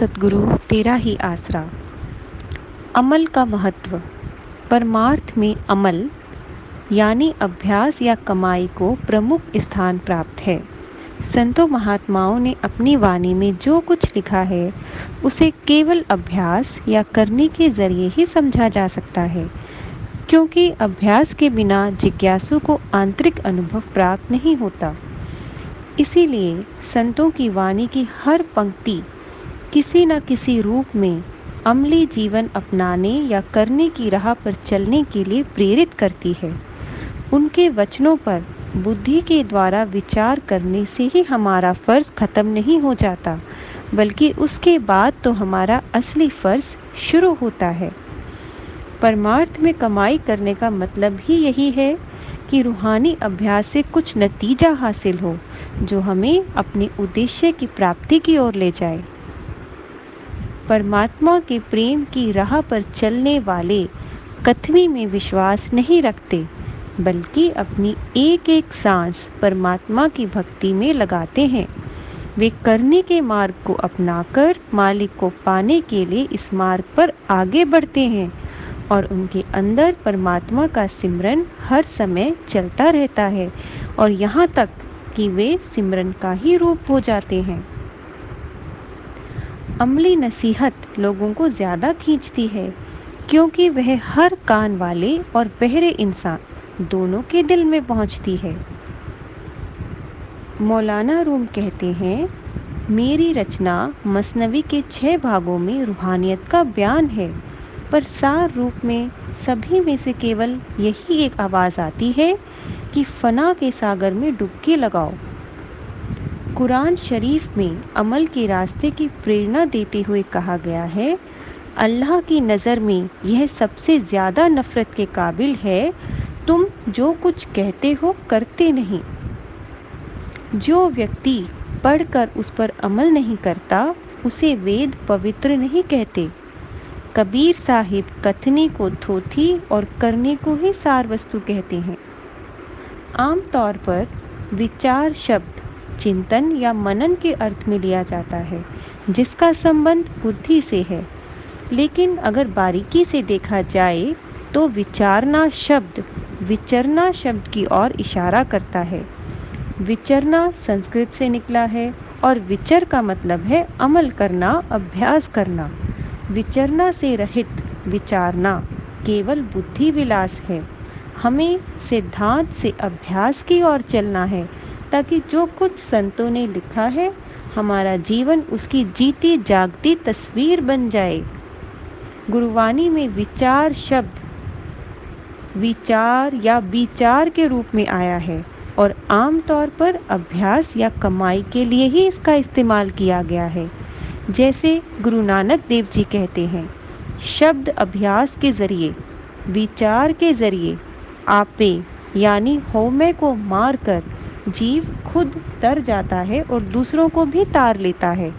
सतगुरु तेरा ही आसरा। अमल का महत्व। परमार्थ में अमल यानी अभ्यास या कमाई को प्रमुख स्थान प्राप्त है। संतों महात्माओं ने अपनी वाणी में जो कुछ लिखा है उसे केवल अभ्यास या करने के जरिए ही समझा जा सकता है, क्योंकि अभ्यास के बिना जिज्ञासु को आंतरिक अनुभव प्राप्त नहीं होता। इसीलिए संतों की वाणी की हर पंक्ति किसी न किसी रूप में अमली जीवन अपनाने या करने की राह पर चलने के लिए प्रेरित करती है। उनके वचनों पर बुद्धि के द्वारा विचार करने से ही हमारा फ़र्ज़ ख़त्म नहीं हो जाता, बल्कि उसके बाद तो हमारा असली फ़र्ज़ शुरू होता है। परमार्थ में कमाई करने का मतलब ही यही है कि रूहानी अभ्यास से कुछ नतीजा हासिल हो जो हमें अपने उद्देश्य की प्राप्ति की ओर ले जाए। परमात्मा के प्रेम की राह पर चलने वाले कथनी में विश्वास नहीं रखते, बल्कि अपनी एक एक सांस परमात्मा की भक्ति में लगाते हैं। वे करने के मार्ग को अपनाकर मालिक को पाने के लिए इस मार्ग पर आगे बढ़ते हैं और उनके अंदर परमात्मा का सिमरन हर समय चलता रहता है और यहाँ तक कि वे सिमरन का ही रूप हो जाते हैं। अमली नसीहत लोगों को ज़्यादा खींचती है, क्योंकि वह हर कान वाले और बहरे इंसान दोनों के दिल में पहुंचती है। मौलाना रूम कहते हैं, मेरी रचना मसनवी के 6 भागों में रूहानियत का बयान है, पर सार रूप में सभी में से केवल यही एक आवाज़ आती है कि फना के सागर में डुबकी लगाओ। कुरान शरीफ में अमल के रास्ते की प्रेरणा देते हुए कहा गया है, अल्लाह की नज़र में यह सबसे ज़्यादा नफ़रत के काबिल है, तुम जो कुछ कहते हो करते नहीं। जो व्यक्ति पढ़कर उस पर अमल नहीं करता उसे वेद पवित्र नहीं कहते। कबीर साहिब कथनी को थोथी और करने को ही सार वस्तु कहते हैं। आमतौर पर विचार शब्द चिंतन या मनन के अर्थ में लिया जाता है, जिसका संबंध बुद्धि से है। लेकिन अगर बारीकी से देखा जाए तो विचारना शब्द विचरना शब्द की ओर इशारा करता है। विचरना संस्कृत से निकला है और विचर का मतलब है अमल करना, अभ्यास करना। विचरना से रहित विचारना केवल बुद्धि विलास है। हमें सिद्धांत से अभ्यास की ओर चलना है, ताकि जो कुछ संतों ने लिखा है हमारा जीवन उसकी जीती जागती तस्वीर बन जाए। गुरुवाणी में विचार शब्द विचार या विचार के रूप में आया है और आमतौर पर अभ्यास या कमाई के लिए ही इसका इस्तेमाल किया गया है। जैसे गुरु नानक देव जी कहते हैं, शब्द अभ्यास के ज़रिए विचार के ज़रिए आपे यानी होमे को मारकर जीव खुद तर जाता है और दूसरों को भी तार लेता है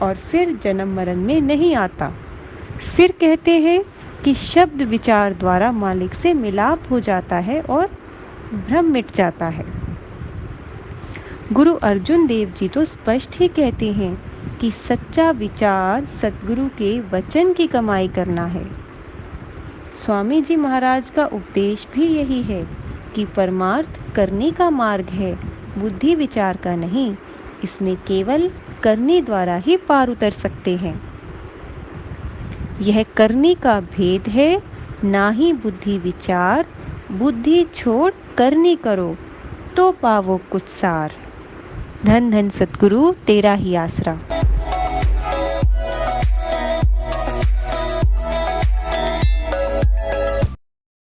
और फिर जन्म मरण में नहीं आता। फिर कहते हैं कि शब्द विचार द्वारा मालिक से मिलाप हो जाता है और भ्रम मिट जाता है। गुरु अर्जुन देव जी तो स्पष्ट ही कहते हैं कि सच्चा विचार सतगुरु के वचन की कमाई करना है। स्वामी जी महाराज का उपदेश भी यही है कि परमार्थ करने का मार्ग है, बुद्धि विचार का नहीं। इसमें केवल करने द्वारा ही पार उतर सकते हैं। यह करने का भेद है, ना ही बुद्धि विचार। बुद्धि छोड़ करनी करो तो पावो कुछ सार। धन धन सतगुरु तेरा ही आसरा।